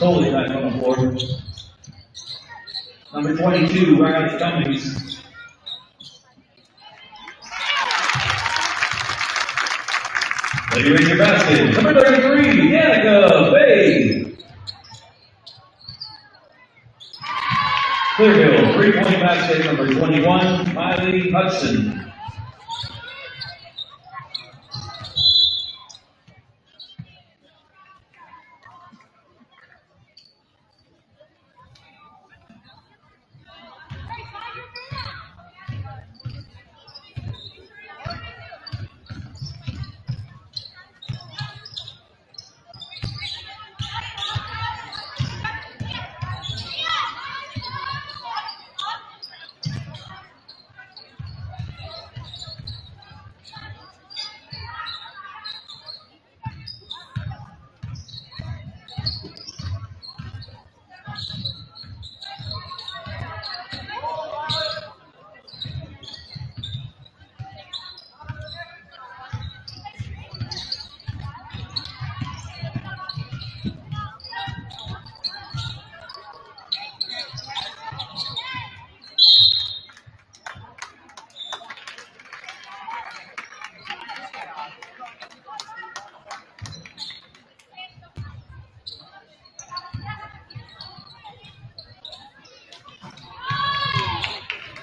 Totally back on the floor. Number 22, Riley Cummings. Lady Ranger basket. Number 33, Danica Bay. Clearville, 3-point basket. Number 21, Miley Hudson.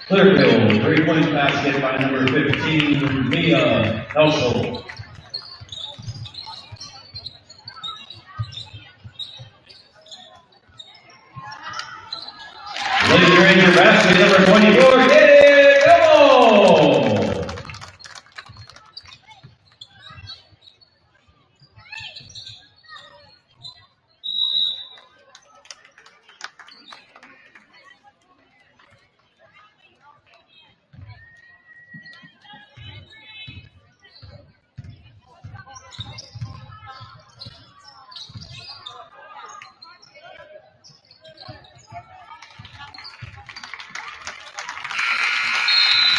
Clearville, 3-point basket by number 15, Mia Helschel. Lady Ranger basket number 24, Katie Elmo.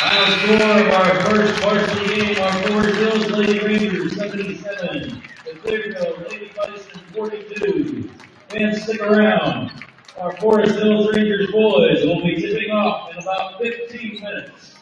Final score of our first varsity game, our Forest Hills Lady Rangers 77, the Clearville Lady Bison 42. Fans, stick around. Our Forest Hills Rangers boys will be tipping off in about 15 minutes.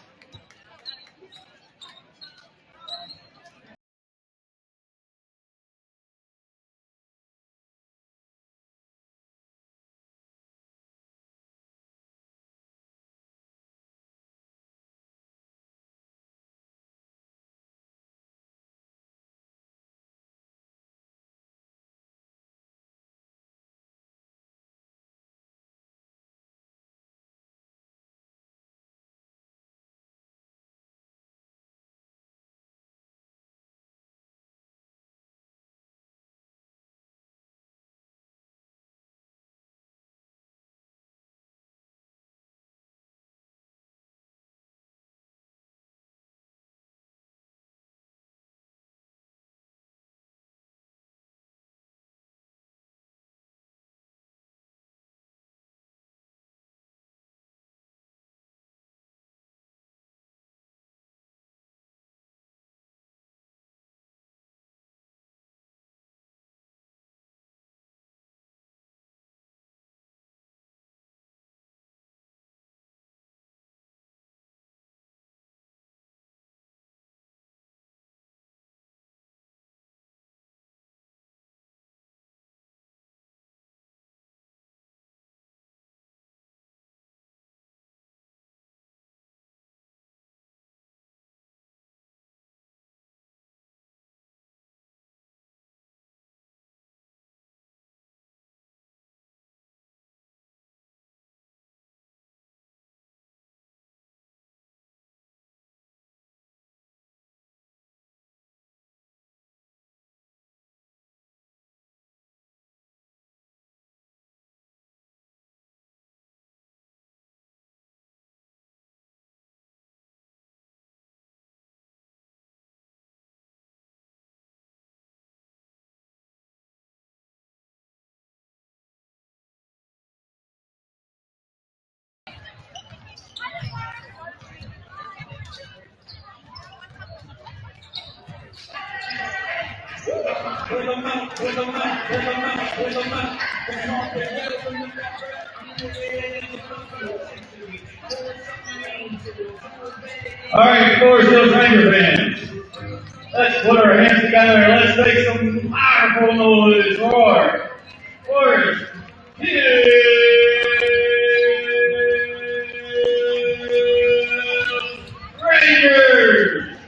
With a mouth, with a mouth, with a mouth, with a mouth, with a mouth. All right, Forest Hills Ranger fans. Let's put our hands together and let's make some powerful noise. Roar. Forest Hills Rangers.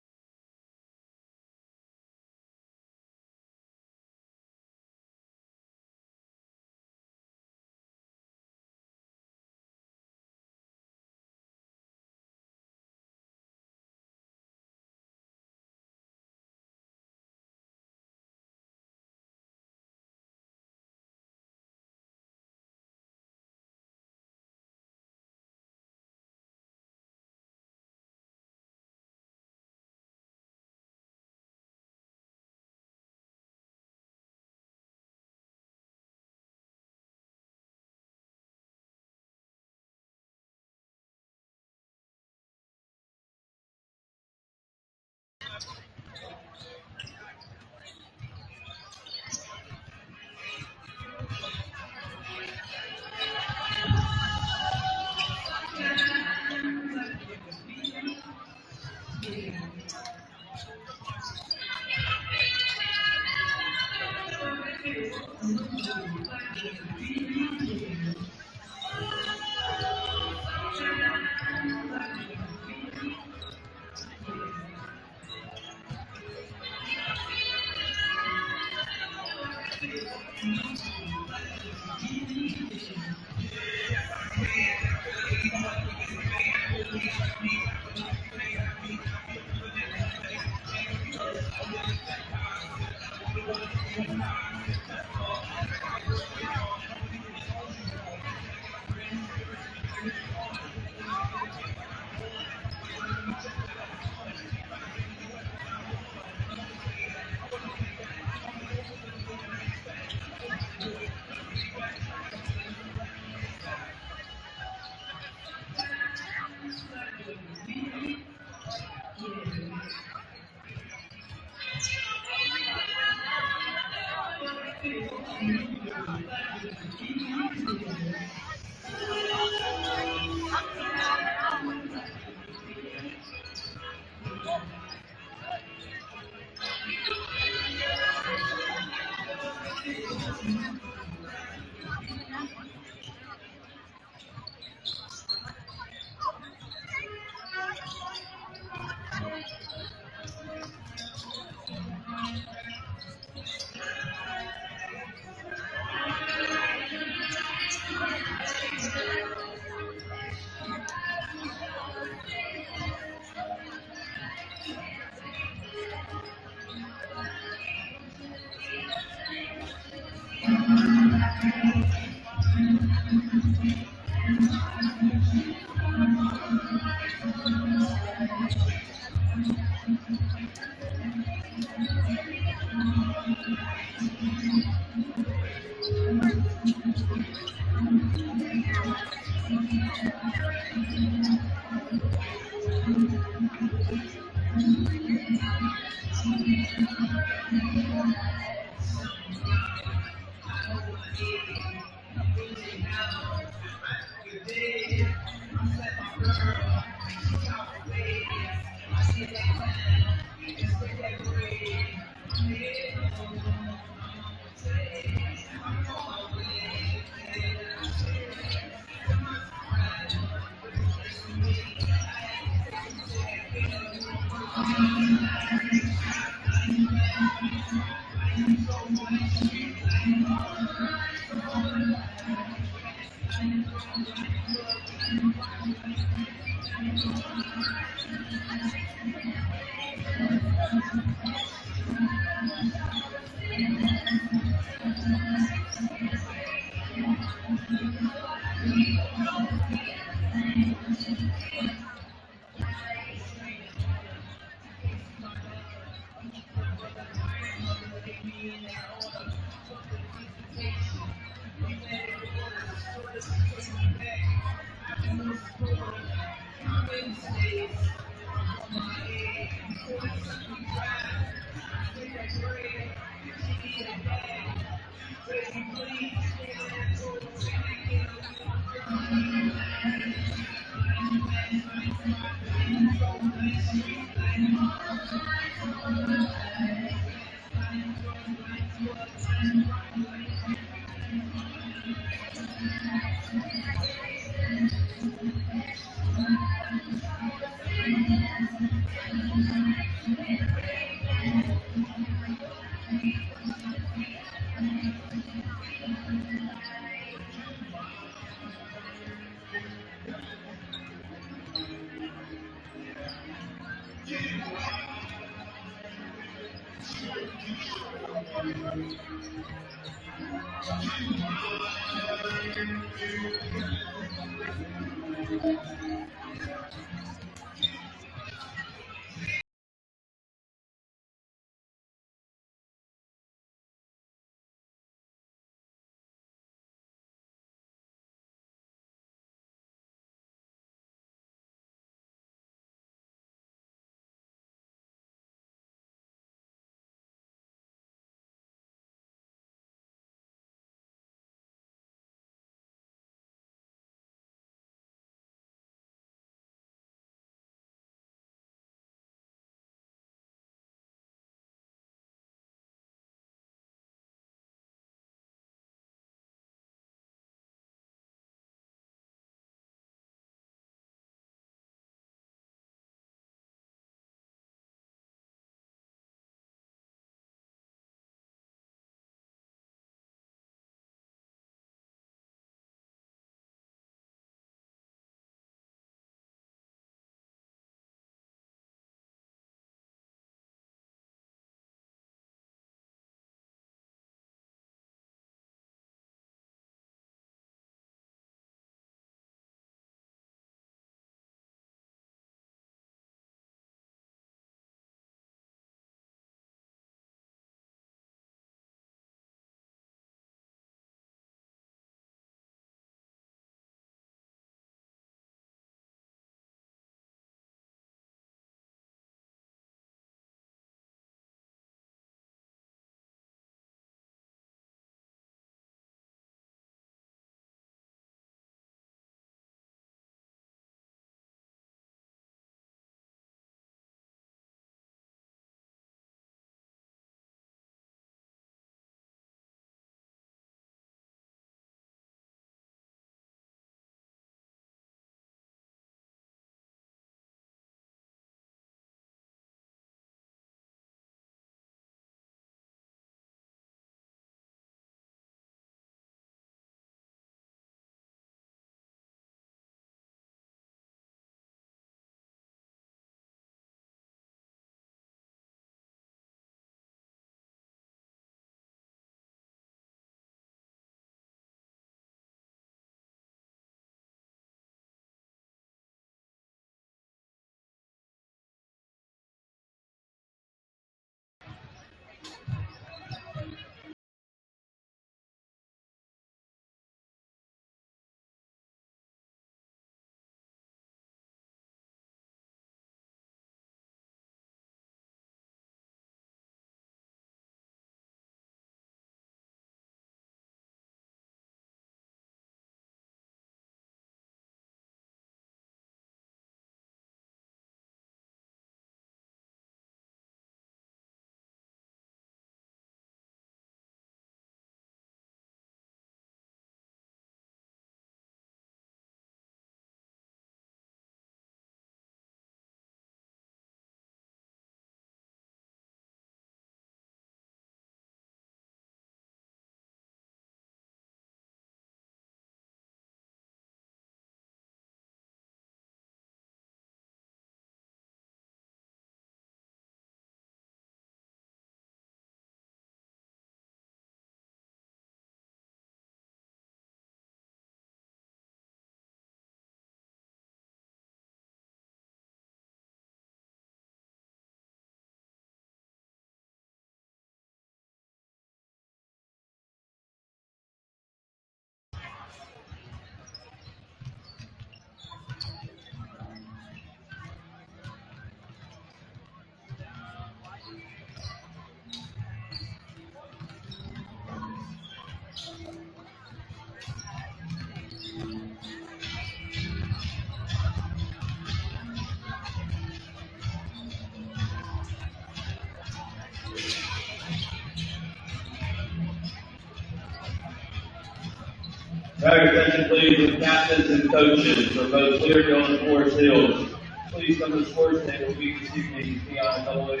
Your attention, please, with captains and coaches for both Clearfield and Forest Hills. Please come to the sports table be this evening. Be on a double A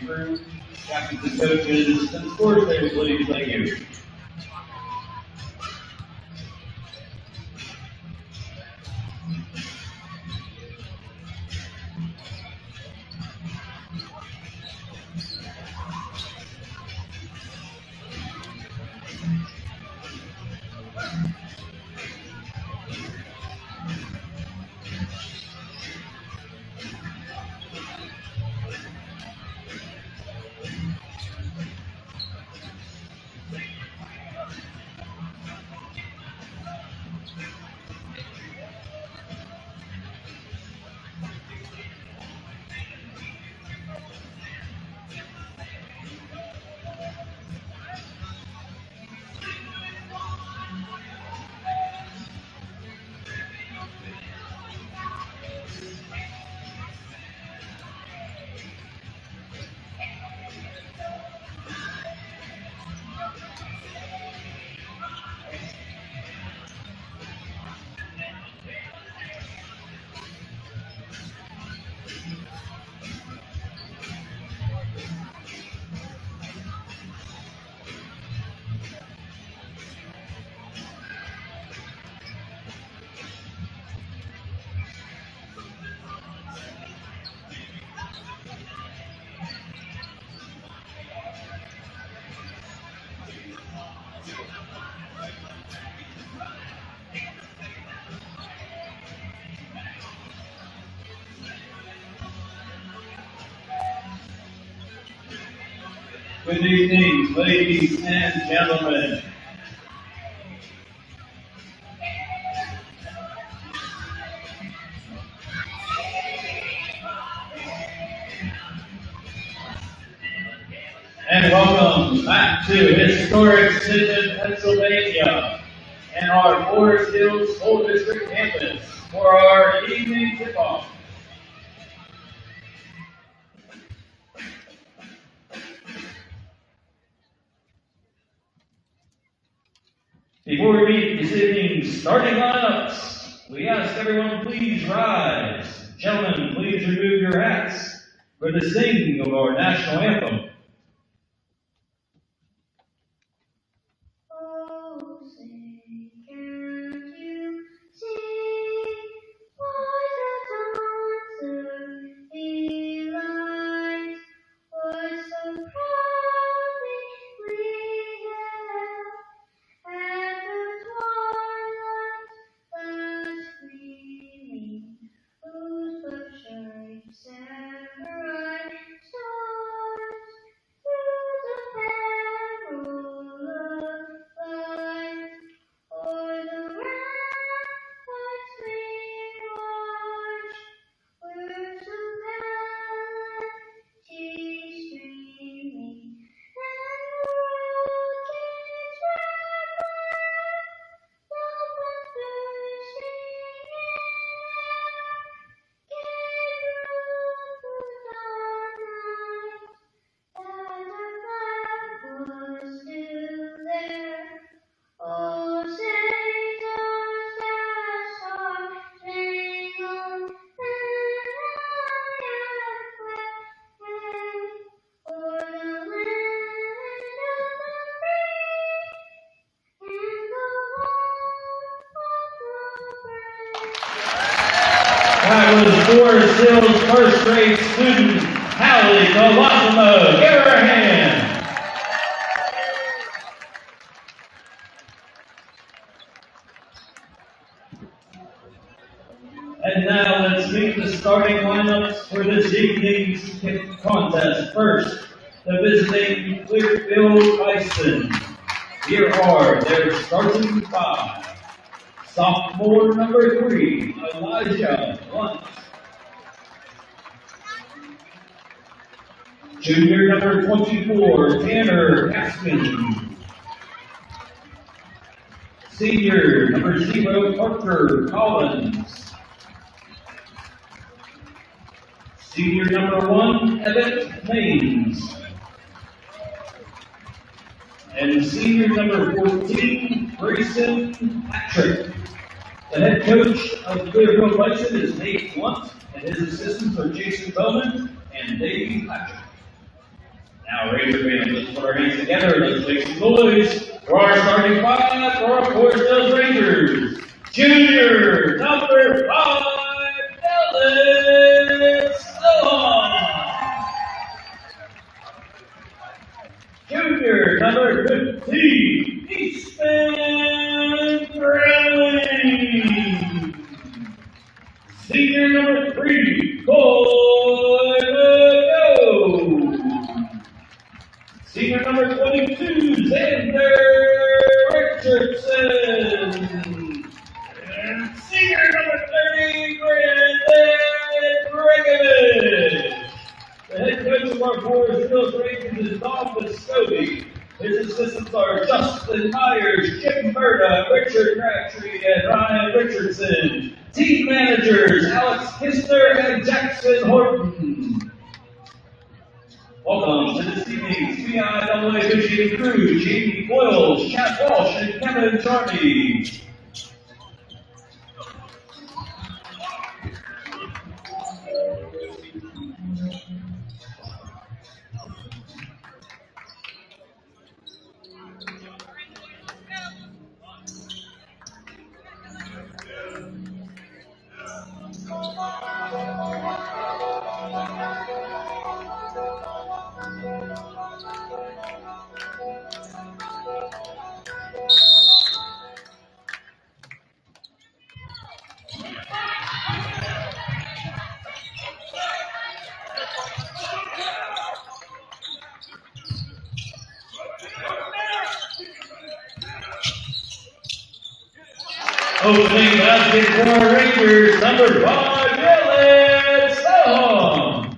crew. Captains and coaches to the sports table, please. Thank you. Good evening, ladies and gentlemen. And welcome back to historic Sidman, Pennsylvania, and our Forest Hills School District campus for our evening tip-off. Before we meet this evening's starting lineups, we ask everyone please rise. Gentlemen, please remove your hats for the singing of our national anthem. That was Forest Hills first grade student, Hallie Colosimo. Give her a hand. And now let's meet the starting lineups for this evening's contest. First, the visiting Clearfield Bison. Here are their starting five. Sophomore number 3, Elijah Blunt. Junior number 24, Tanner Gaskin. Senior number 0, Parker Collins. Senior number 1, Evan Maines. And senior number 14, Grayson Patrick. The head coach of Clearfield Bison is Nate Blunt, and his assistants are Jason Bowman and Davey Patrick. Now, Ranger fans, let's put our hands together. Let's make some noise for our starting five for our Forest Hills Rangers. Junior number 5, Dylan Sloan. Junior number 15, Easton Browning. Senior number 3, Cole Legault. Senior number 22, Xander Richardson. And senior number 30, Brandon Bregovich. The head coach of our Forest Hills Rangers is Don Piscotti. His assistants are Justin Myers, Jim Berta, Richard Crabtree, and Ryan Richardson. Team managers, Alex Kister and Jackson Horton. Welcome to this evening's CIAA officiating crew, Jamie Boyles, Chad Walsh, and Kevin Charney. Opening basket for Rangers, number 5, Dylan Sloan.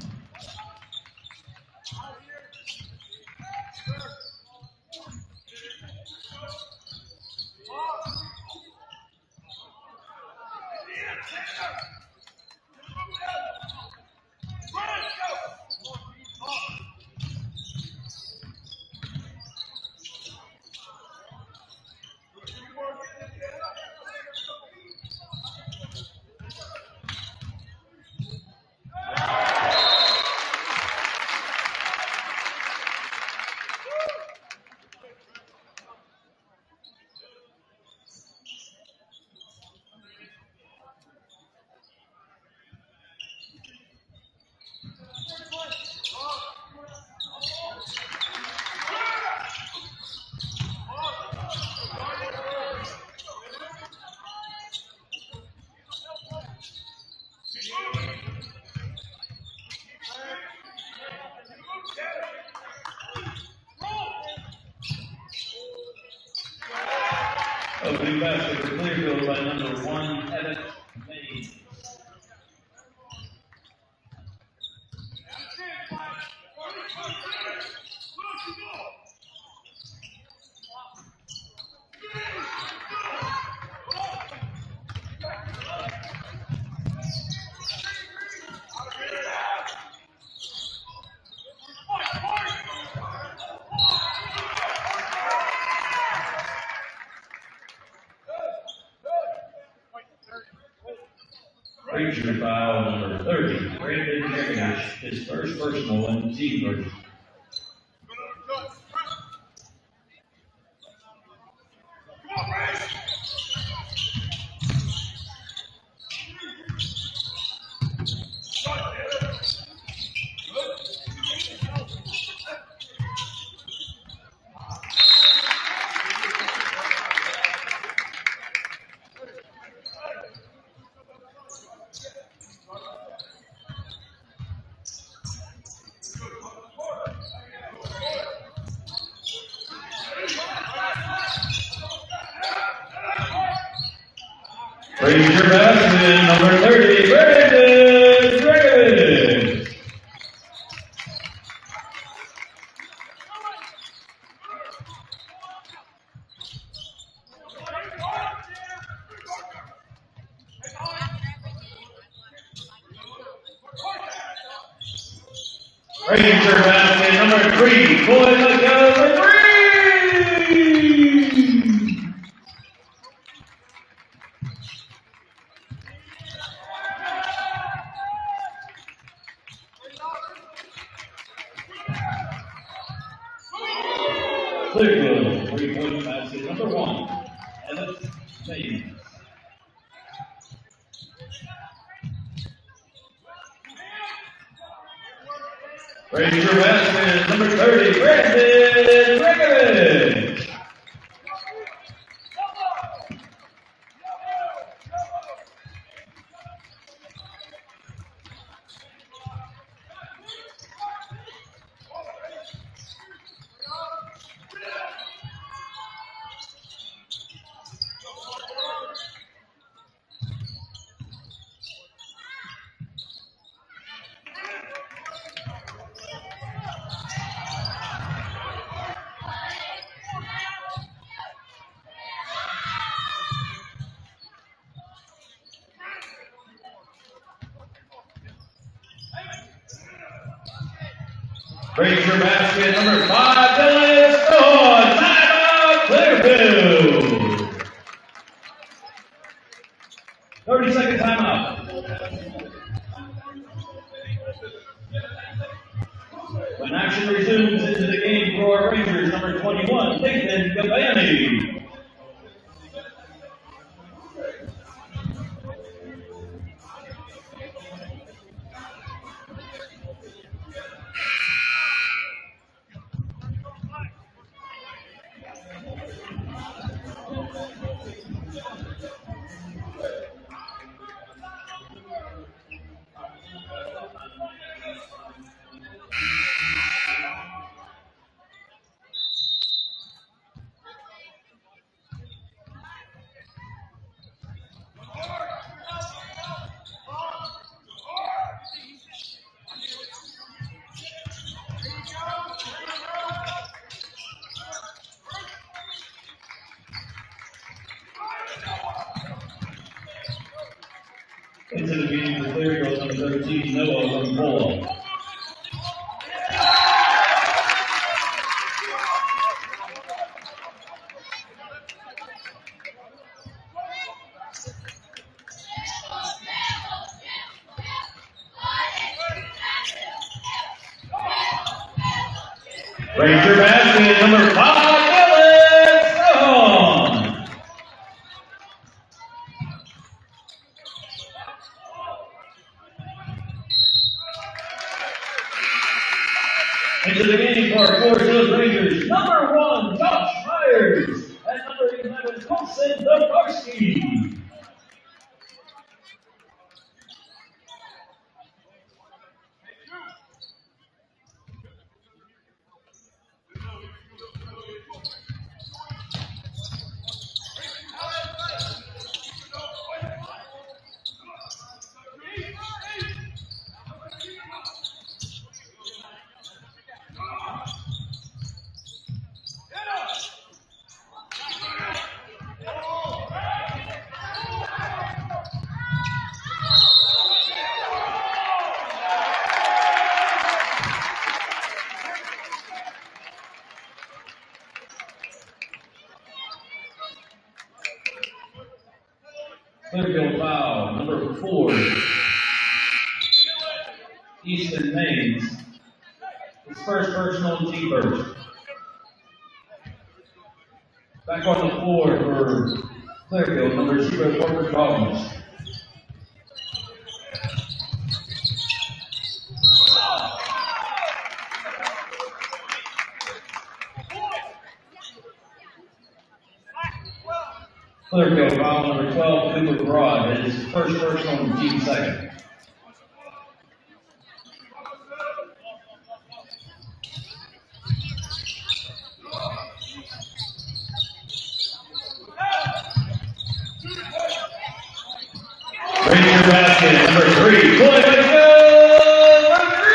Opening basket for Clearfield by number 1, Evan May. Ranger foul number 30, Brandon Bregovich, his first personal and team version. Ranger basket number 30, Brandon Bregovich. Ranger basket number 3, Cole Legault for 3. Clearfield, 3-point basket number 1. Evans James. Ranger basket number 30, Brandon Bregovic. Ranger basket number 5, Dylan Stone. Timeout, Clearfield. 30-second timeout. When action resumes into the game for our Rangers, number 21, Nathan Gabani. Into the game for Clearfield, number 13, Noah Rumpola. Ranger basket number 5, Dylan Stone. Into the game for our Forest Hills Rangers, number 1, Josh Myers, and number 11, Colson Zabarski. Clearfield foul, number 4, Easton Haynes. His first personal team first. Back on the floor for Clearfield, number 0, Corbin Robbins. Clearfield foul number 12, Cooper Broad, his first personal team second. Ranger basket number 3, Floyd Mitchell, number 3.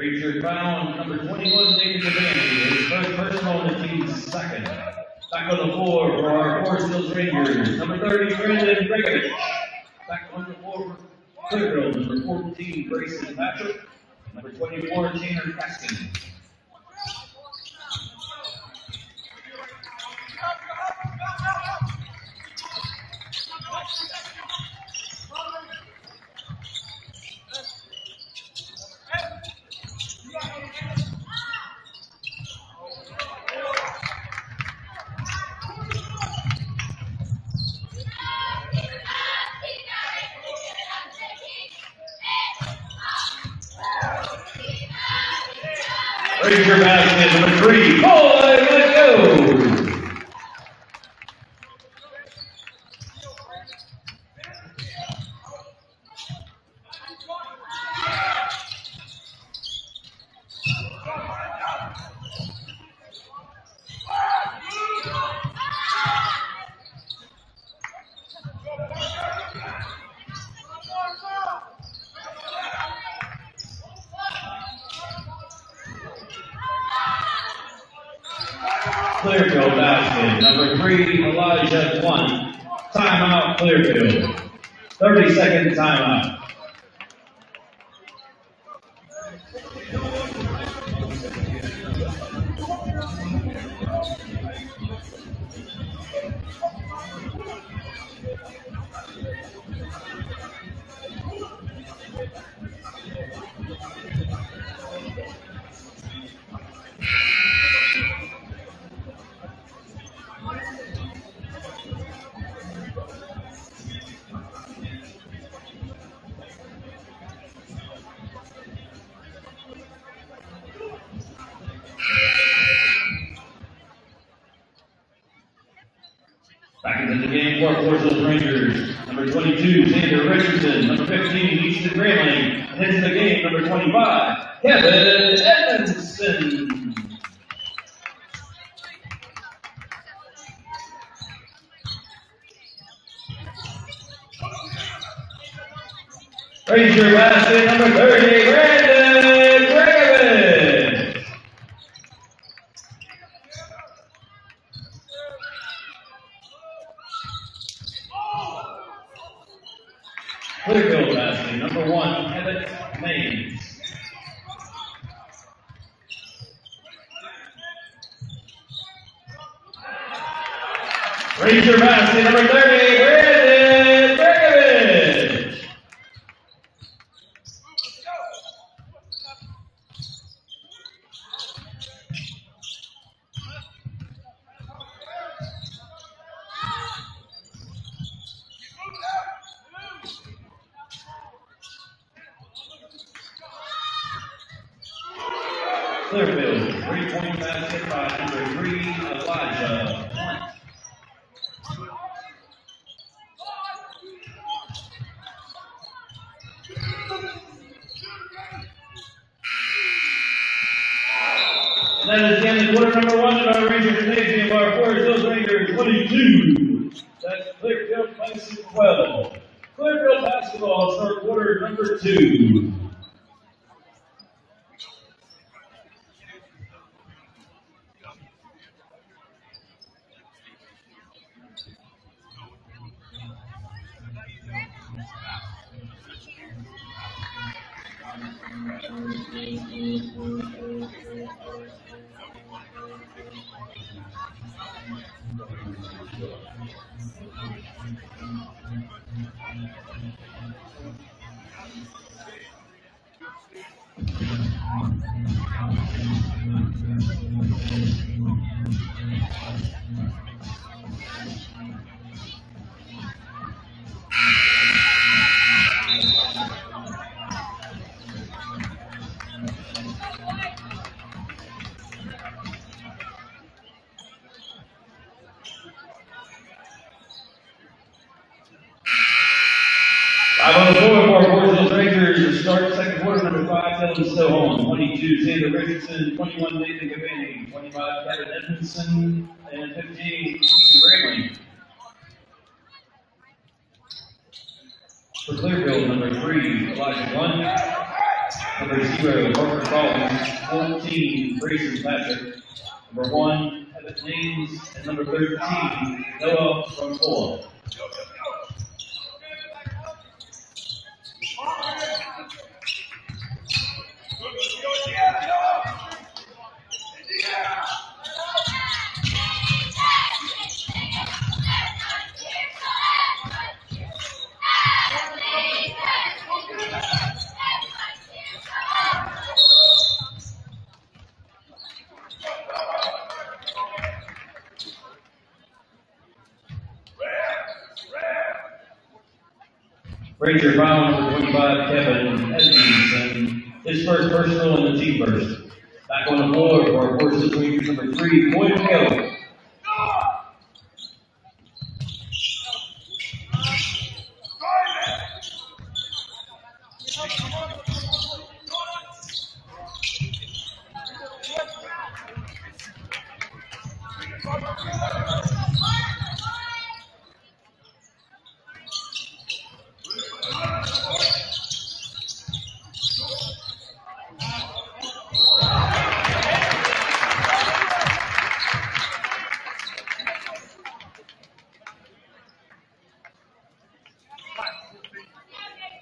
Ranger found number 21, David Devaney, his first personal and the team's second. Back on the floor for our Forest Hills Rangers, number 30, Brandon Bregovich. Back on the floor for Clearfield, number 14, Grayson Patrick. Number 24, Tanner Gaskin. Ranger basket number 3, Boy, let's go! Clearfield basket, number 3, Elijah Blunt. Timeout, Clearfield. 30-second timeout. Back into the game for Forest Hills Rangers. Number 22, Xander Richardson. Number 15, Easton Gramling. And into the game, number 25, Kevin Edmondson. Ranger basket, number 30, Brandon Bregovich. Clearfield basket, number 1, Evan Mays. Ranger basket, number 30, Brandon Bregovich. Clearfield, 3-point basket by number 3, Elijah Blunt. And that is the end of quarter number 1 of our Ranger Gymnasium, our Forest Hills Rangers 22. That's Clearfield Mason 12. Clearfield basketball start quarter number 2. On the floor for our Forest Hills Rangers to start second quarter, number 5, Dylan Stillholm, 22, Xander Richardson, 21, Nathan Gavani, 25, Kevin Edmondson, and 15, Easton Gramling. For Clearfield, number 3, Elijah Blunt. Number 0, Parker Collins. 14, Grayson Patrick. Number 1, Evan Haynes. And number 13, Noah Roncola. Ranger foul number 25, Kevin Edmondson. His first personal and the team first. Back on the floor for our Forest Hills Rangers number 3, Boyd Hill.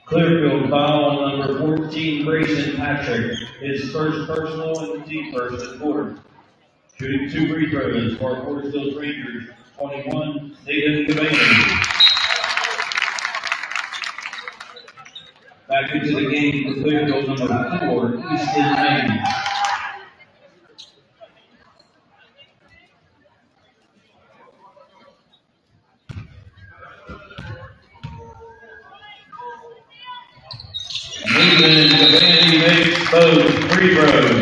Clearfield foul on number 14, Grayson Patrick. His first personal and the team first at quarter. Shooting 2 free throws for our Forest Hills Rangers. 21, Nathan Devaney. Back into the game for Clearfield number 4, Easton Haynes. Nathan Devaney makes those free throws.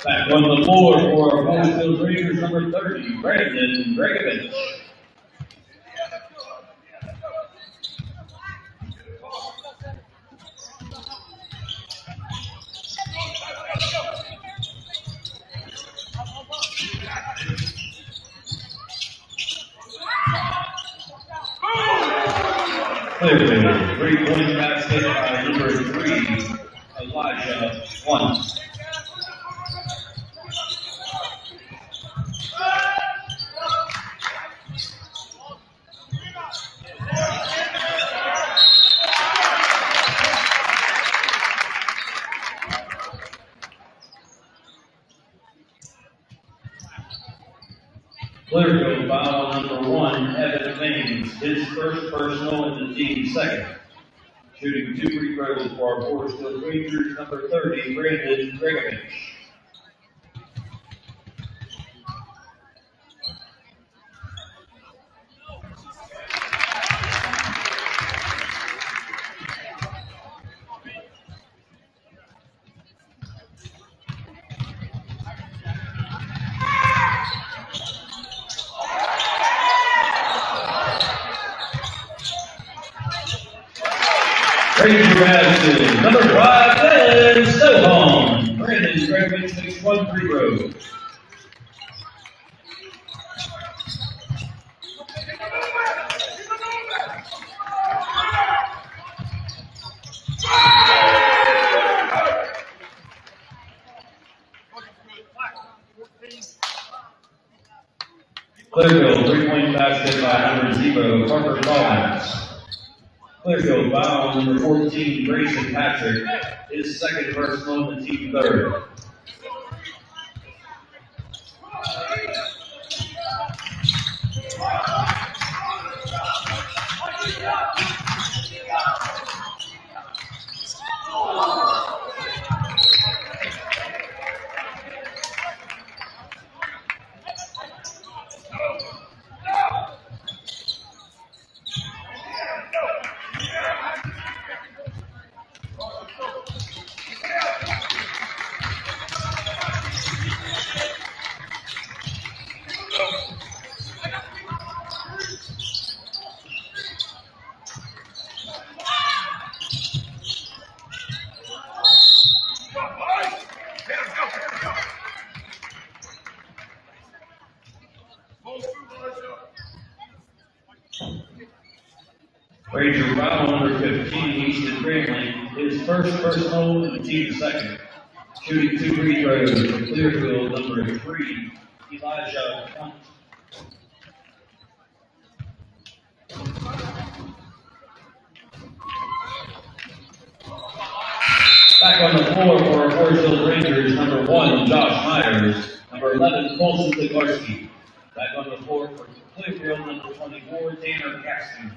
Back on the floor for our Forest Hills Rangers number 30, Brandon Gregovich. Clearfield, 3-point basket by number 3, Elijah One. Clearfield foul number 1, Evan Haynes. His first personal and the team's second. Shooting 2 free throws for our Forest Hills Rangers, number 30, Brandon Gregovich. Ranger Madison, number 5, Ben Sohon. Brandon Gregovich makes 1 free throw. Clearfield, 3-point basket by number 0, Parker Collins. Clearfield foul number 14, Grayson Patrick. His second personal and the team third. Ranger foul number 15, Easton Grambling. his first personal and the team's second. Shooting 2 free throws for Clearfield, number 3, Elijah Hunt. Back on the floor for Forest Hills Rangers, number 1, Josh Myers, number 11, Colson Zaglarski. Back on the floor for Clearfield, number 24, Tanner Caston.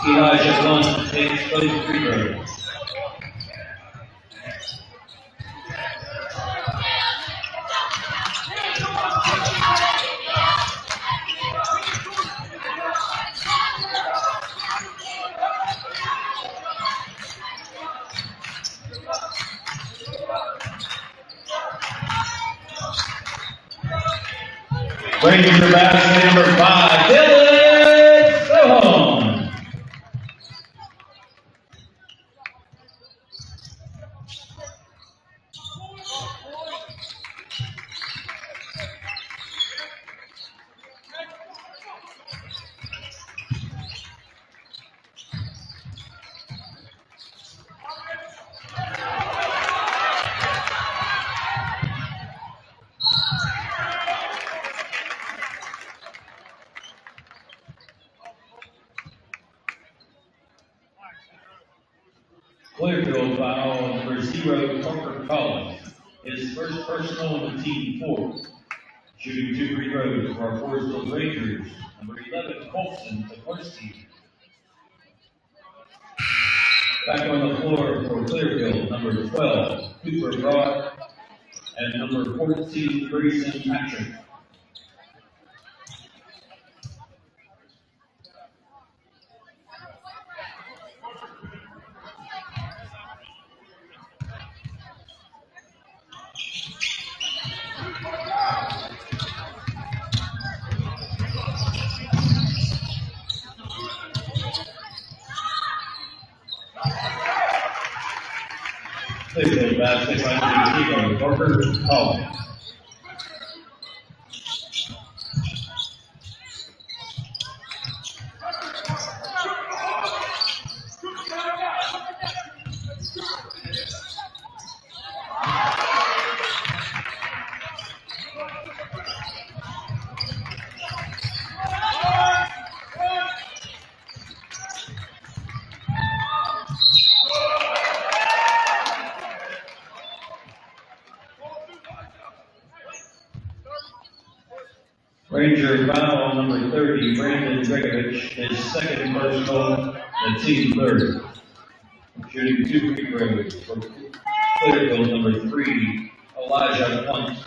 Elijah Hunt takes both free throws. Bringing the basket, number 5, Dylan Sohom. Clearfield foul number 0, Parker Collins. His first personal on the team 4. Shooting 2 free throws for our Forest Hills Rangers, number 11, Colson Zaglarski. Back on the floor for Clearfield, number 12, Cooper Brock, and number 14, Grayson Patrick. Clearfield basket by Parker Collins. Ranger foul number 30, Brandon Dregovich, his second personal, and team 3rd. Shooting 2 free throws for Clearfield, number 3, Elijah Hunt.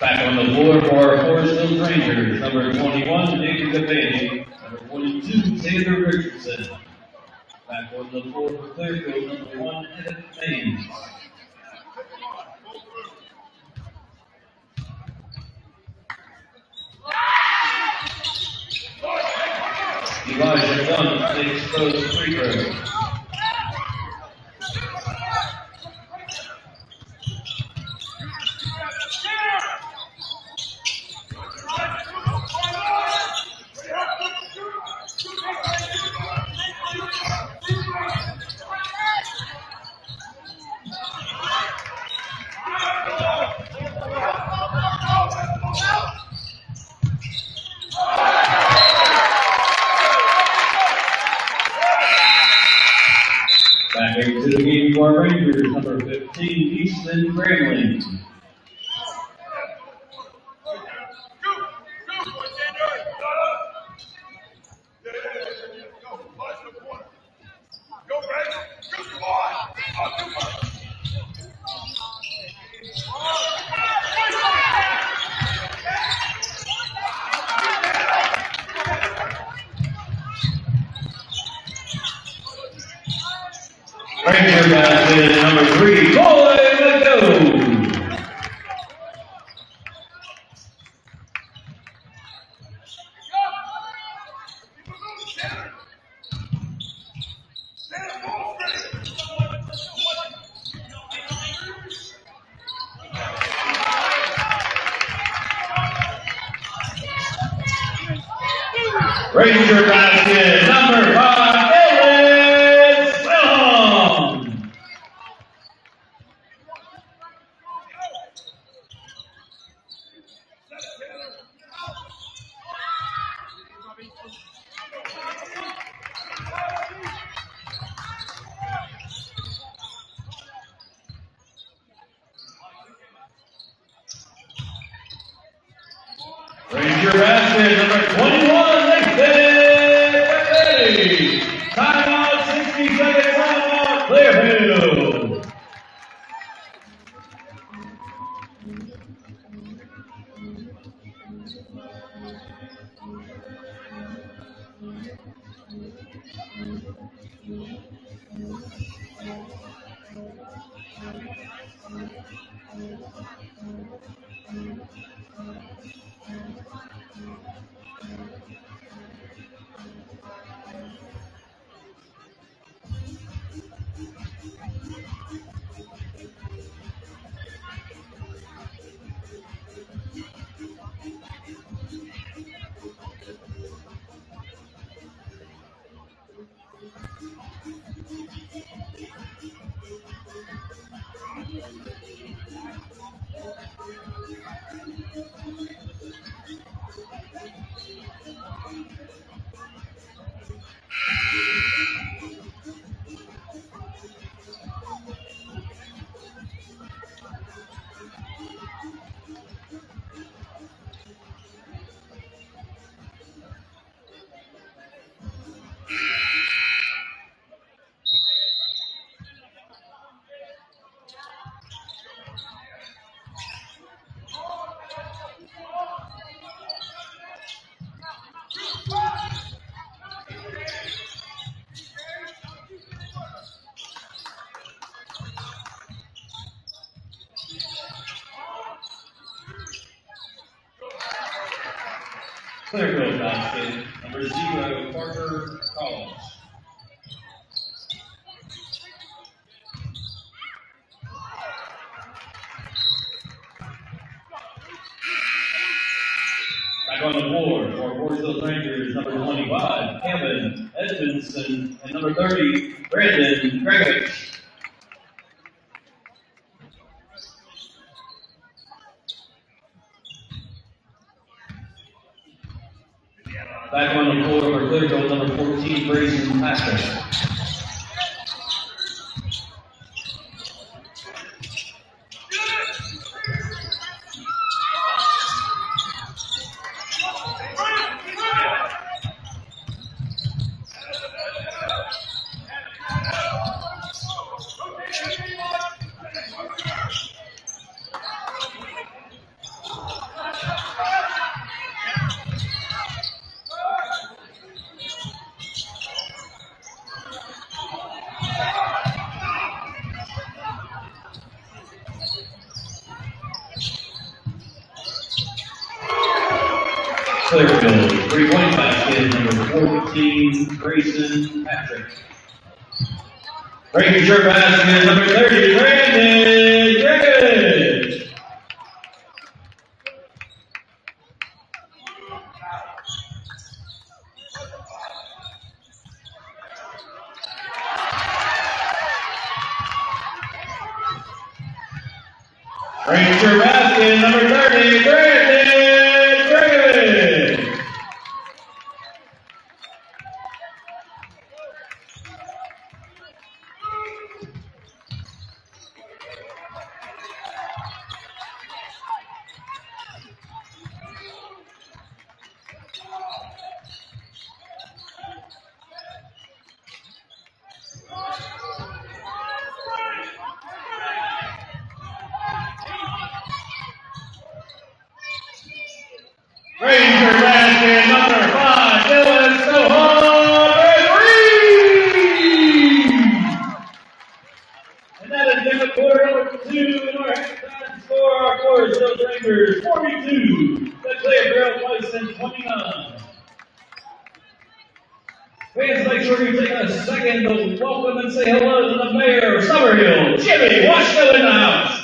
Back on the floor for our Forest Hills Rangers, number 21, David Gavaney, number 22, Taylor Richardson. Back on the floor for Clearfield, number 1, Evan Maines. Elijah Hunt takes both free throws. Back into the game for our Rangers, number 15, Easton Grambling. Ranger basket number 3, Boy McDowell. Ranger basket, number 5, Ellen Swellham. Ranger basket, number 21, Nathan. Timeout, 60 seconds, timeout, Clearfield. Clearfield basket, number 0, Parker Collins. Back on the floor for Forest Rangers, number 25, Kevin Edmondson, and number 30, Brandon Gregovich. Back on the floor for Clearfield, number 14, Grayson Patrick. Clearfield, 3-point basket, number 14, Grayson Patrick. Ranger basket, number 30, Brandon Gregovich. Ranger basket, number 30, Brandon Gregovich. Ranger basket, number 5, Dylan Sohan, and that is in the quarter number 2 in our halftime score. Our Forest Hills Rangers 42, the Clearfield Bison 29. Fans, make sure you take a second to welcome and say hello to the mayor of Summerhill, Jimmy Washko, in the house.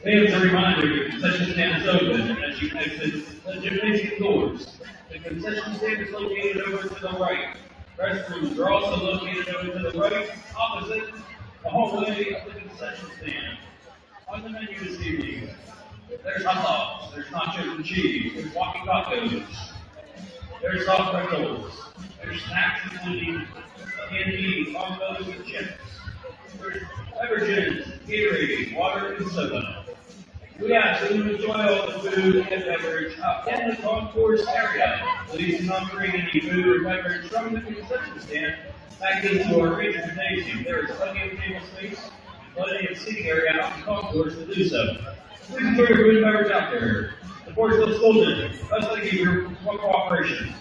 Fans, a reminder, your concession stand is open as you exit the gymnasium doors. The concession stand is located over to the right. Restrooms are also located over to the right, opposite the hallway of the concession stand. On the menu this evening, there's hot dogs, there's nachos and cheese, there's walkie tacos, there's soft pretzels, there's snacks including candy, tacos, and chips. There's beverages, Gatorade, water, and soda. We ask that you enjoy all the food and beverage in the concourse area. Please do not bring any food or beverage from the concession stand back into our region gymnasium. There is plenty of table space and plenty of seating area out in the concourse to do so. Please enjoy your food and beverage out there. The Fordsville School District, let's thank you for your cooperation.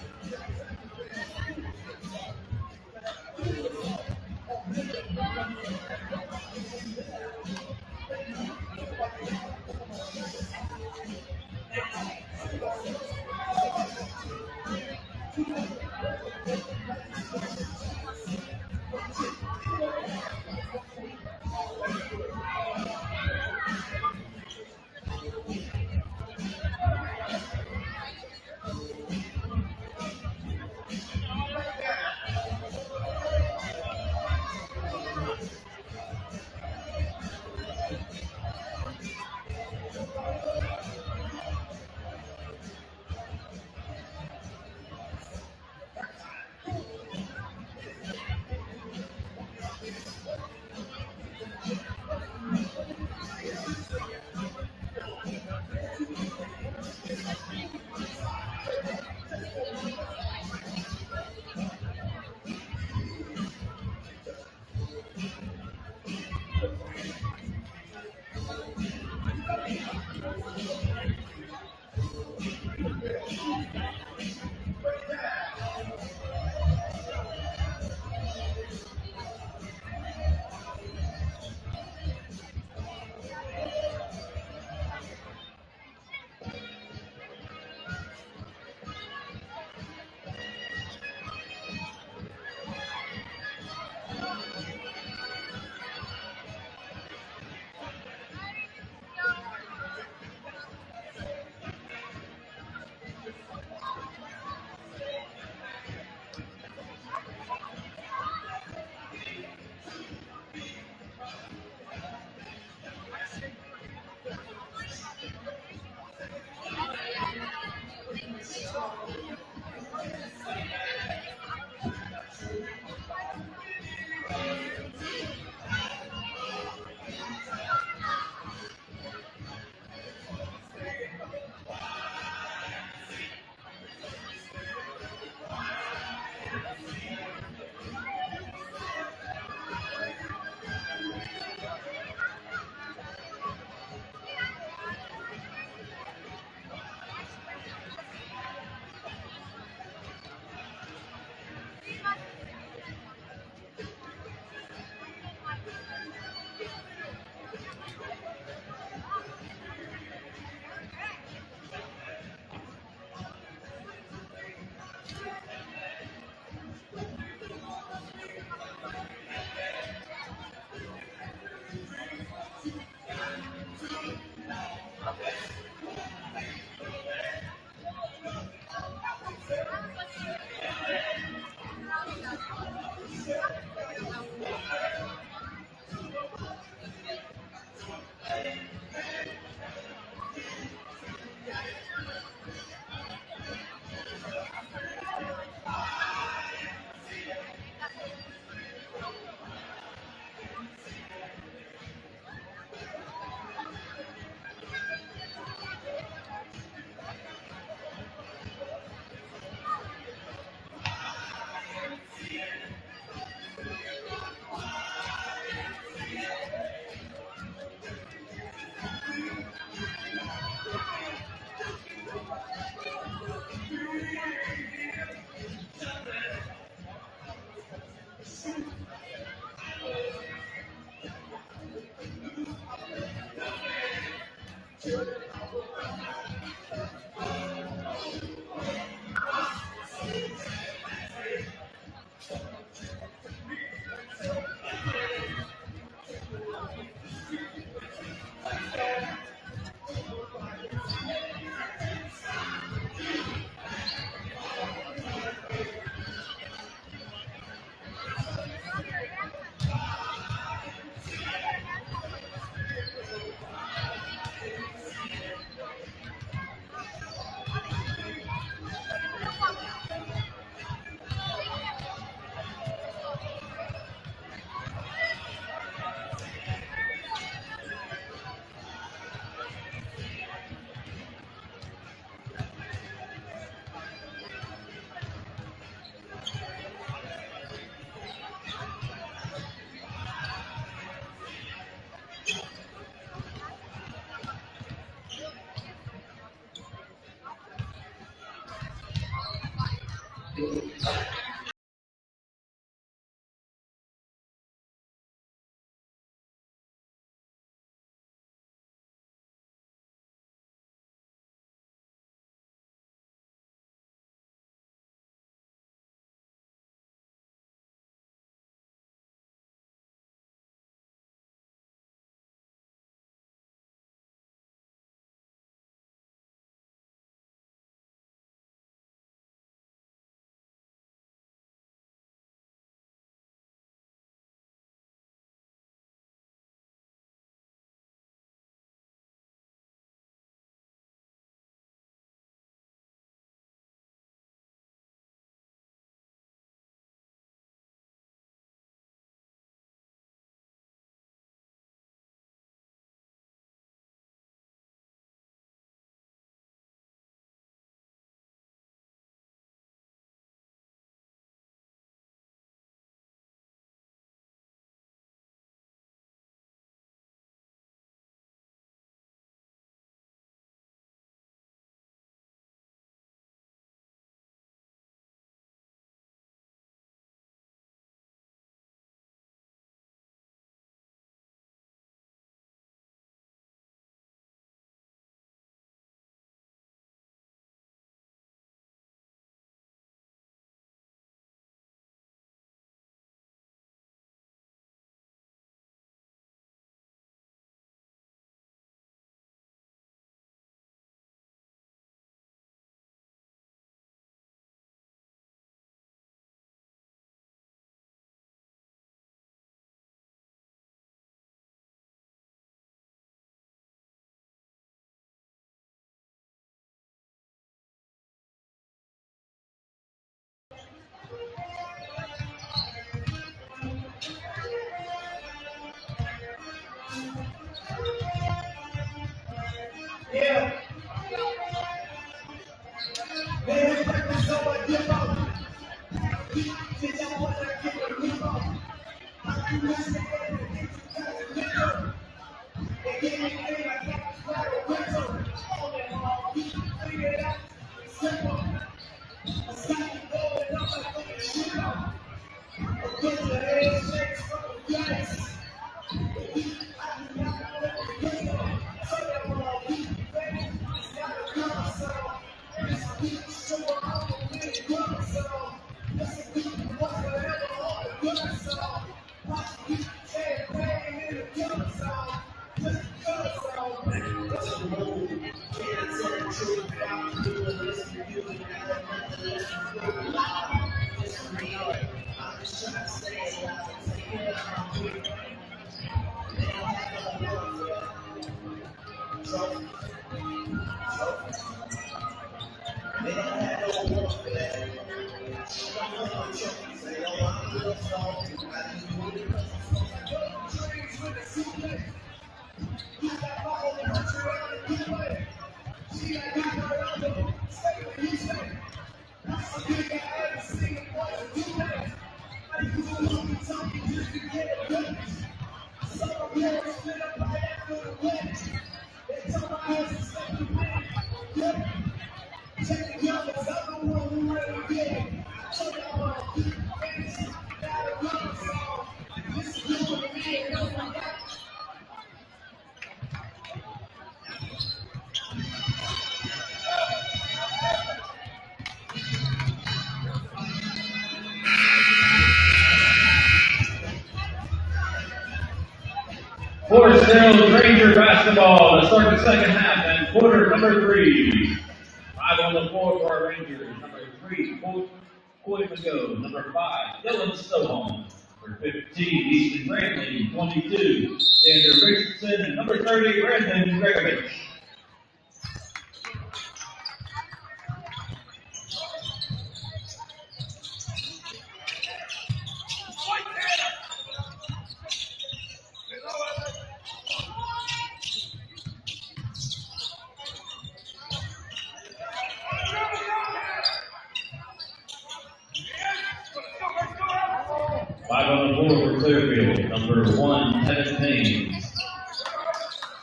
Forest Hills Ranger basketball to start the second half and quarter number 3. 5 on the floor for our Rangers. Number 3, Coy McGo. Number 5, Dylan Stovall. Number 15, Easton Brantley. 22, Xander Richardson. And number 30, Brandon Gregovich. Number 1, Kevin Haynes.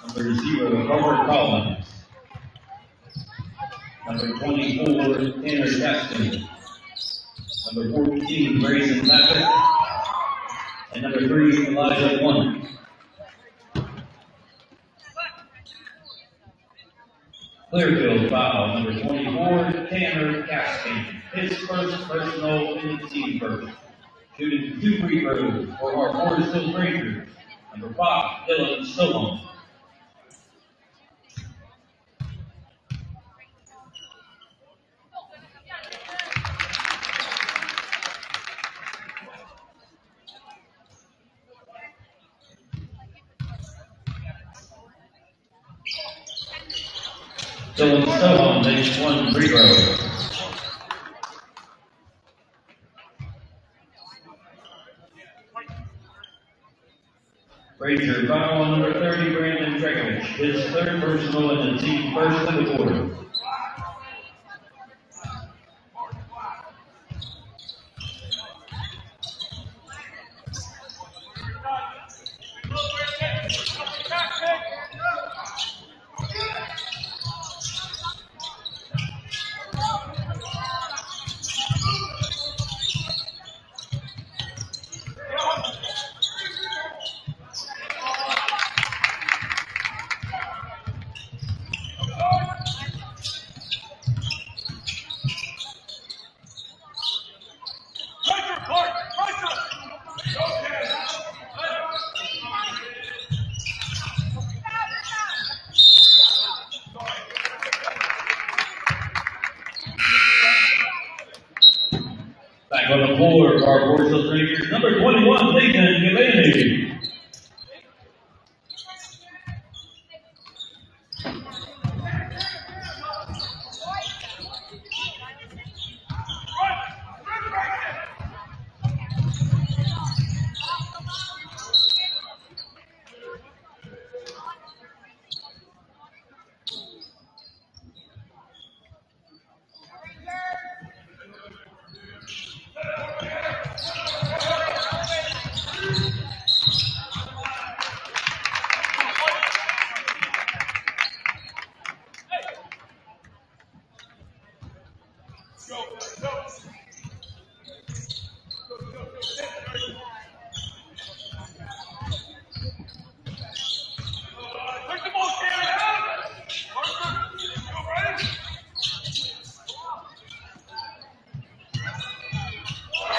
Number 0, Robert Collins. Number 24, Tanner Jackson. Number 14, Grayson Patrick. And number 3, Elijah One. Clearfield foul, number 24, Tanner Casting. His first personal in the team first. Shooting 2 free throws for our Forest Hills Rangers. Number 5, Dylan Stillman. Dylan Stillman makes 1 free throw. Ranger foul on number 30, Brandon Dragovich. His third personal in the team first in the quarter. Back on the floor for our Forest Hills Rangers, number 21, Nathan Gavaney.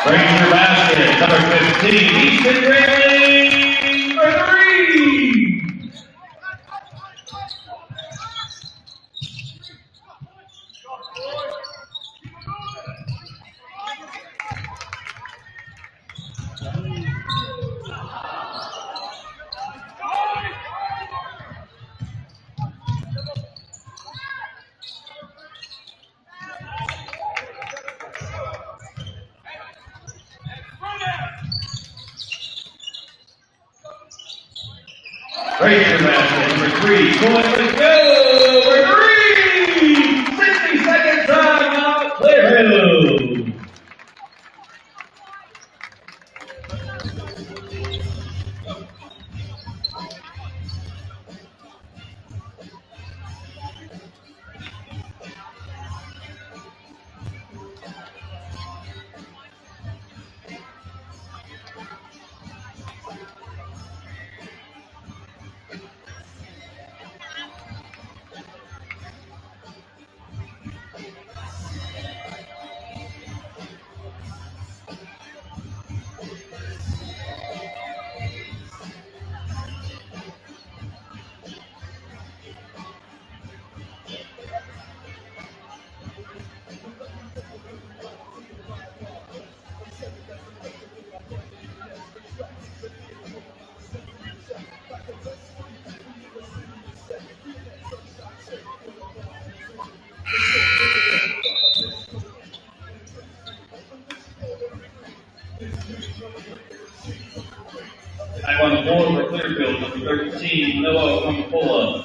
Ranger basket, number 15, Easton Grayling for 3. Ranger basket, number 3, going to go for 3. 60-second timeout, Clearfield. Back on the board for Clearfield, number 13, Noah Kampola.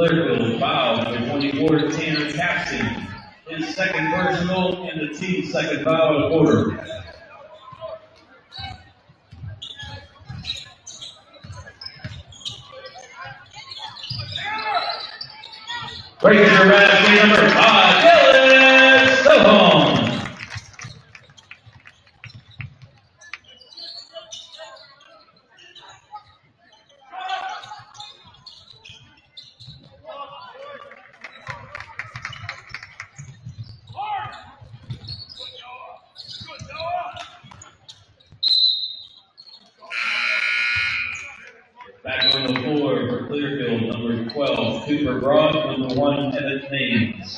Clearfield foul for 24, Tanner Capson. His second personal and the team's second foul of the quarter. Ranger basket number 5, Dylan Sohom. Back on the floor for Clearfield, number 12, Cooper Broad, number 1, Evan Haynes.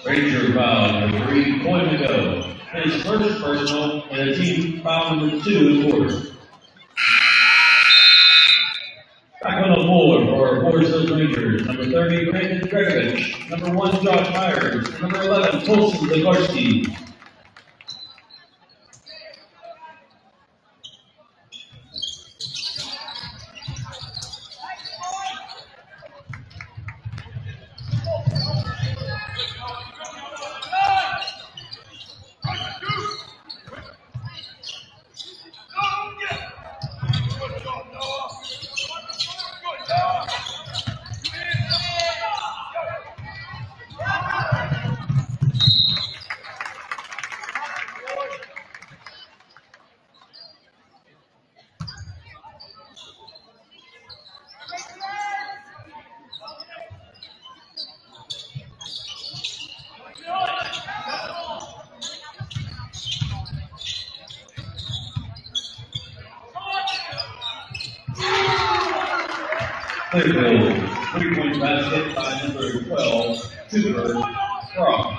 Ranger foul for 3 points to go. His first personal and a team foul number 2 in the quarter. Back on the floor for Forest Hills Rangers, number 30, Brandon Gregovich, number 1, Josh Myers, and number 11, Colson Zagarski. Clearfield, 3-point basket by number 12, Cooper Broad.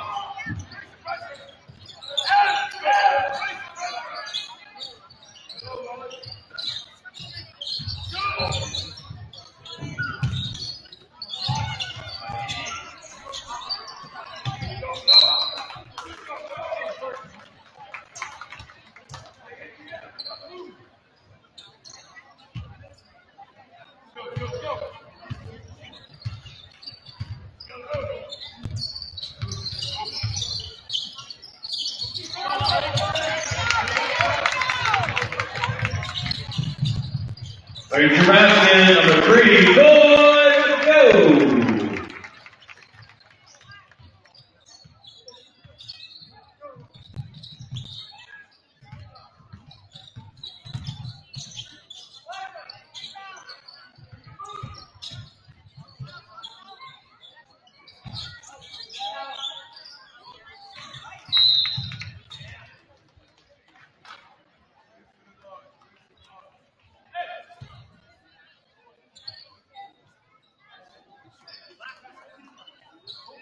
Ranger basket number 3, good, go!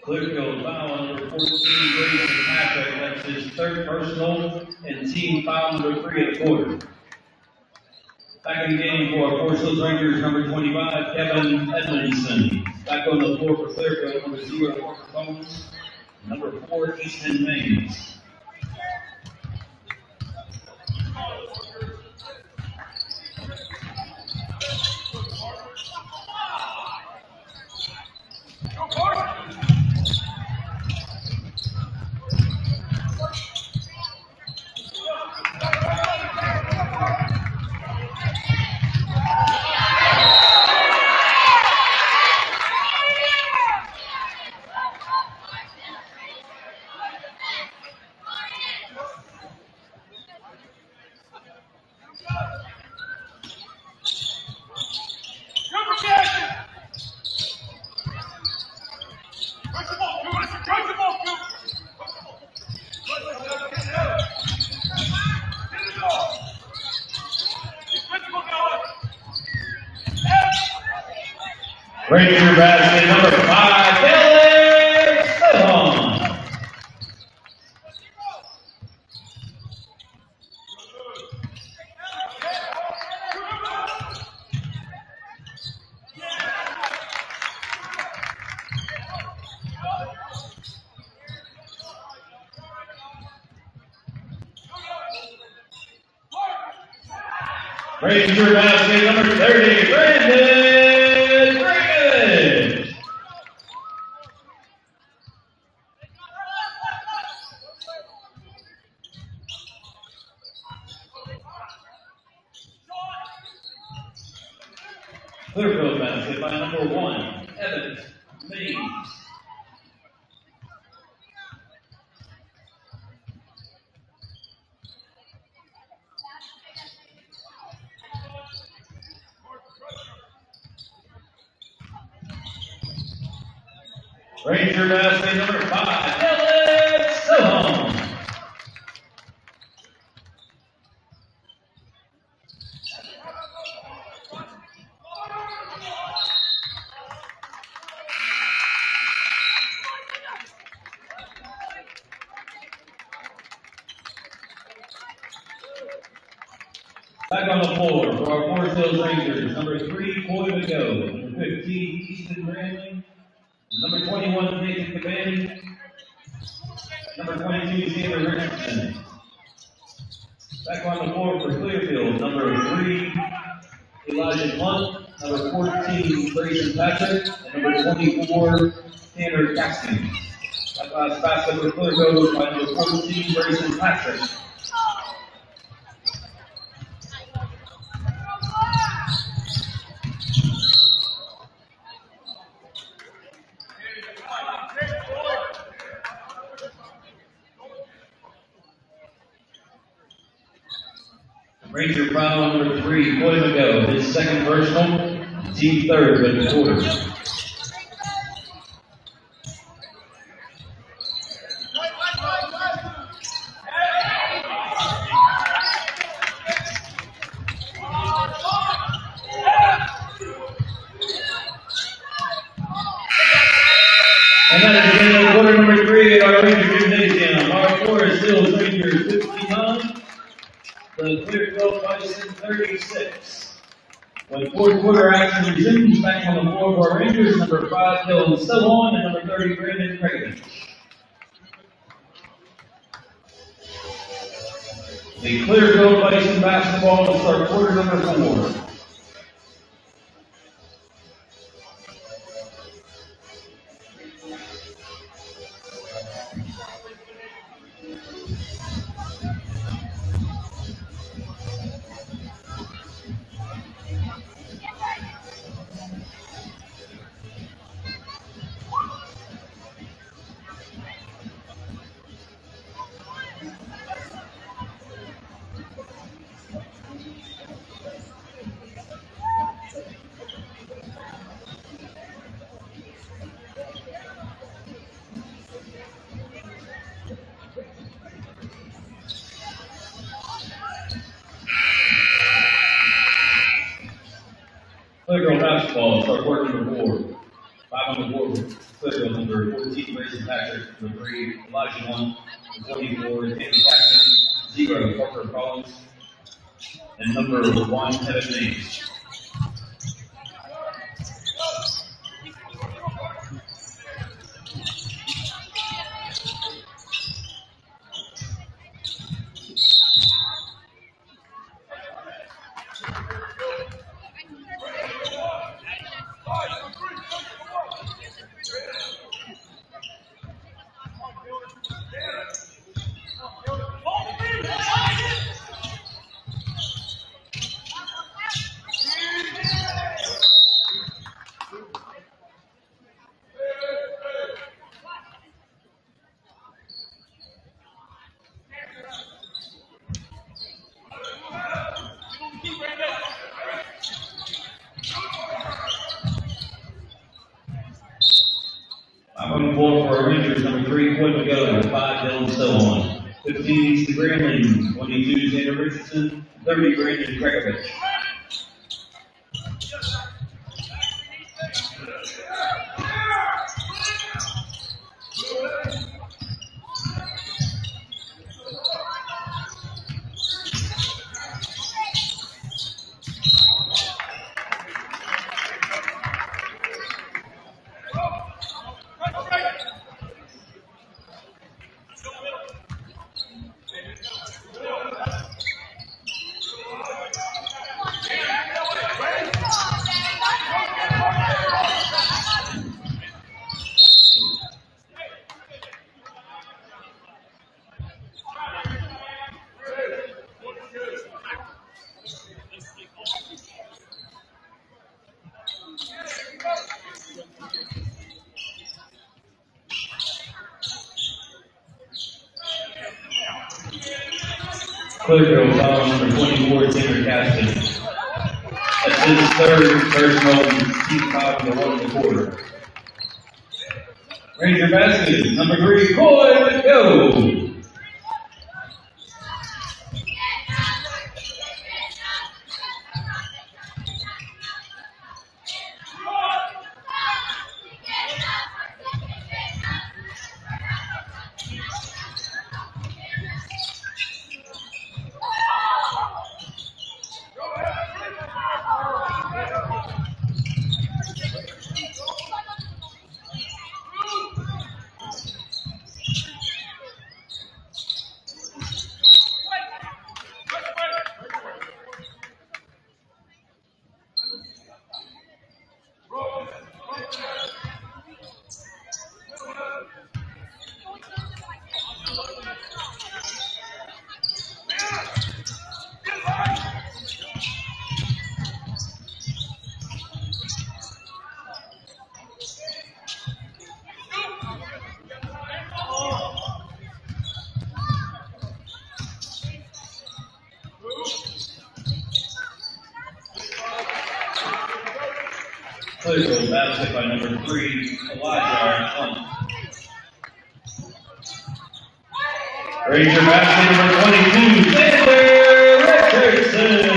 Clearfield foul number 14, William Patrick. That's his third personal and team foul number 3 of the quarter. Back in the game for Forest Hills Rangers, number 25, Kevin Edmondson. Back on the floor for Clearfield, number 0, Walker Combs. Number 4, Easton Mays. Ranger basket number 5, Alex Sullivan. Ranger basket number 30, Brandon Dragovich. Clearfield basket by number 1, Evans Mays. Ranger basket number 5, Alex Sullivan. Back on the floor for our Forest Hills Rangers, number 3, Coy McGo, number 15, Easton Ramley, number 21, Nathan Cabani, number 22, Xander Richardson. Back on the floor for Clearfield, number 3, Elijah Blunt, number 14, Grayson Patrick, and number 24, Tanner Caxton. That last basket for Clearfield by number 14, Grayson Patrick. Ranger foul number 3, Coy McGo, his second personal, team third with the quarter. And that is again quarter number 3 at our Ranger Gymnasium. Our Forest Hills Rangers 59. The Clearfield Bison 36. When fourth quarter action resumes, back on the floor for our Rangers, number 5, Dylan Sullivan, and number 30, Brandon Dragovich. The Clearfield Bison basketball will start quarter number 4. Clearfield basketball start quarter number 4. 5 on the board. Clearfield number 14, Grayson Patrick, number 3, Elijah Blunt, number 24, Tanner Caxton, 0, Parker Collins, and number 1, Evan Mays. On the floor for our Rangers, number 3, Coy McGo, 5, Dylan Sullivan, 15, Easton Ramley, 22, Xander Richardson, 30, Brandon Dragovich. Clearfield foul number 24, Tanner Caston. That's his third personal team foul in the one quarter. Ranger basket, number 3, Coy Go. Clearfield basket by number 3, Elijah Hunt. Ranger basket number 22, Taylor Richardson.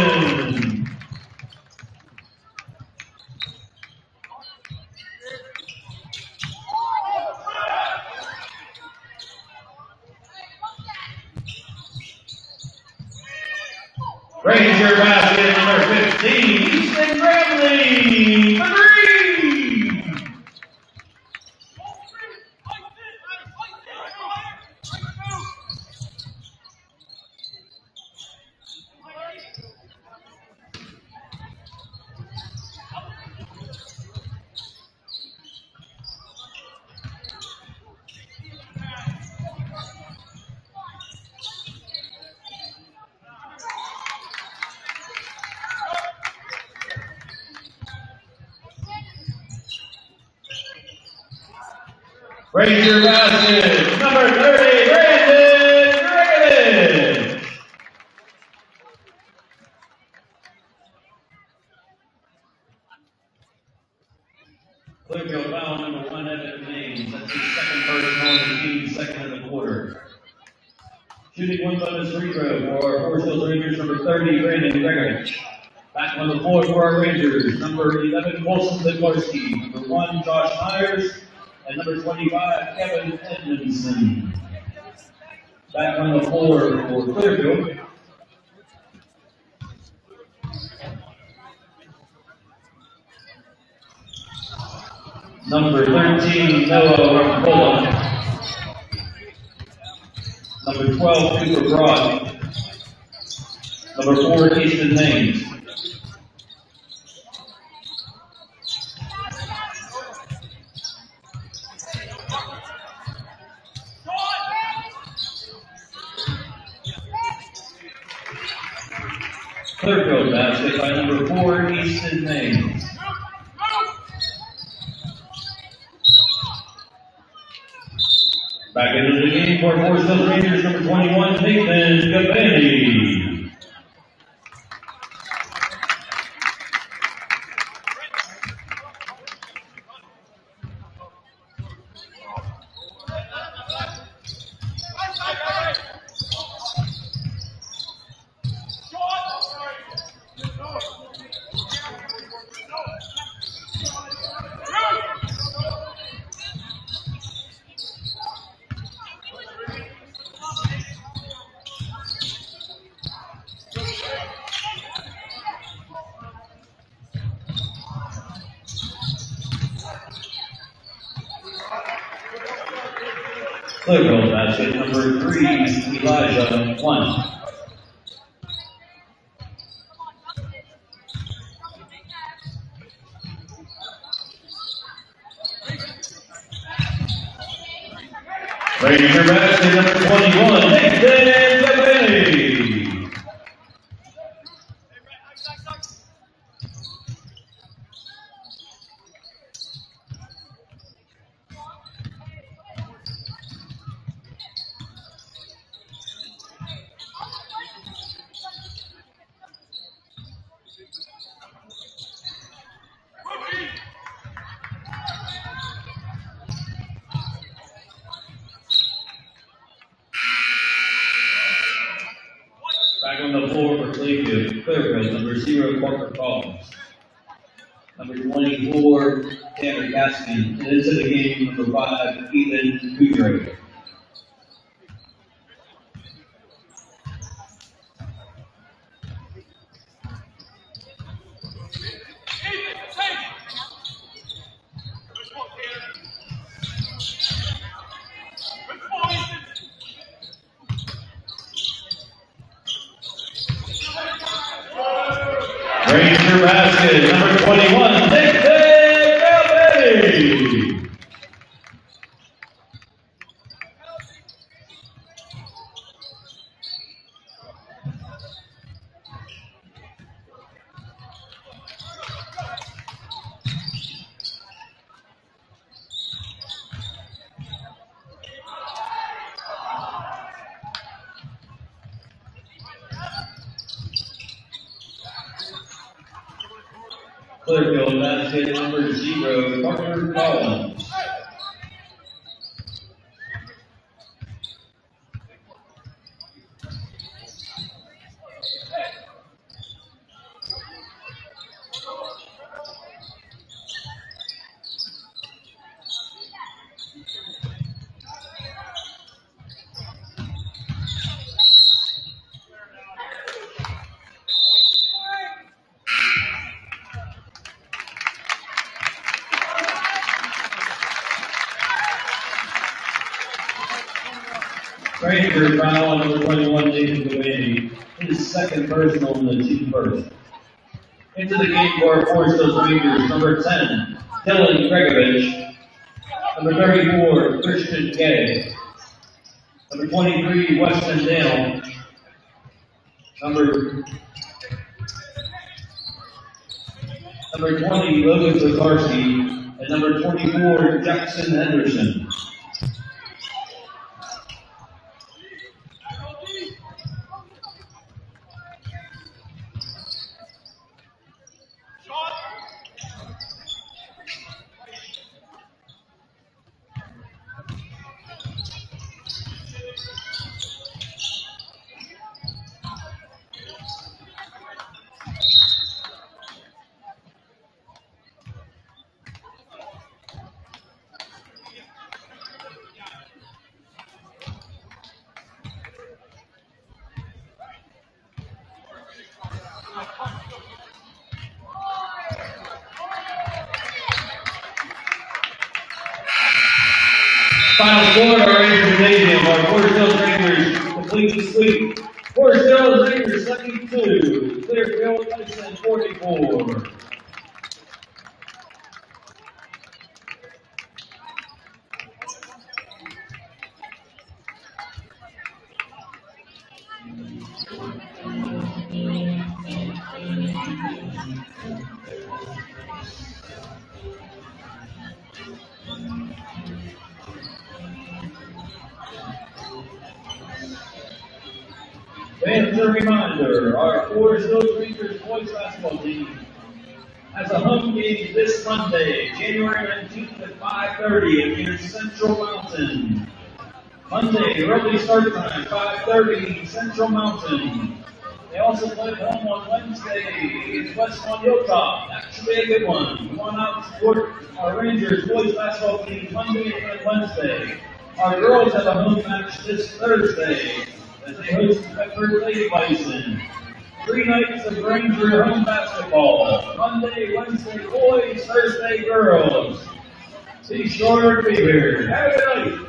Ranger basket number 15, Easton Bradley, for 3. Ranger basket number 30, Brandon Graves. Clearfield foul number 1, Evan James. That's his second personal on the team, second in the quarter. Shooting one on his free throw for our Forest Hills Rangers, number 30, Brandon Gregory. Back on the floor for our Rangers, number 11, Wilson Zagorski, number 1, Josh Myers, and number 25, Kevin Edmondson. Back on the floor for Clearfield. Number 13, Noah Rampola. Number 12, Cooper Broad. Number 4, Easton Maines. Clearfield basket by number 4, Easton Maines. Back into the game for Forest Hills Rangers, number 21, Nathan Gabani. Clearfield basket number 3, Elijah 1. Ranger basket number 21, Nathan Gabani. 0, Parker Collins. Number 24, Tanner Gaskin. And into the game, number 5, Ethan Goodray. Ranger basket, number 21, Nick Gabby. Clearfield basket, number 0, Parker Collins. Ranger foul on number 21, Nathan Gavaney. His second personal in the team first. Into the game for Forest Hills Rangers, number 10, Dylan Gregovich. Number 34, Christian Gay. Number 23, Weston Dale. Number 20, Logan Zakarski. And number 24, Jackson Henderson. Final score, our Ranger Gymnasium, our Forest Hills Rangers complete the sweep. Forest Hills Rangers 72, Clearfield Tyson 44. Fans, a reminder, our Forest Hills Rangers boys basketball team has a home game this Monday, January 19th at 5:30 against Central Mountain. Monday, early start time, 5:30, Central Mountain. They also play at home on Wednesday against West Wanyota. That should be a good one. Come on out and support our Rangers boys basketball team Monday and Wednesday. Our girls have a home match this Thursday as they host the Bedford Lady Bison. 3 nights of Ranger home basketball. Monday, Wednesday boys, Thursday girls. Be sure to be here. Have a good night.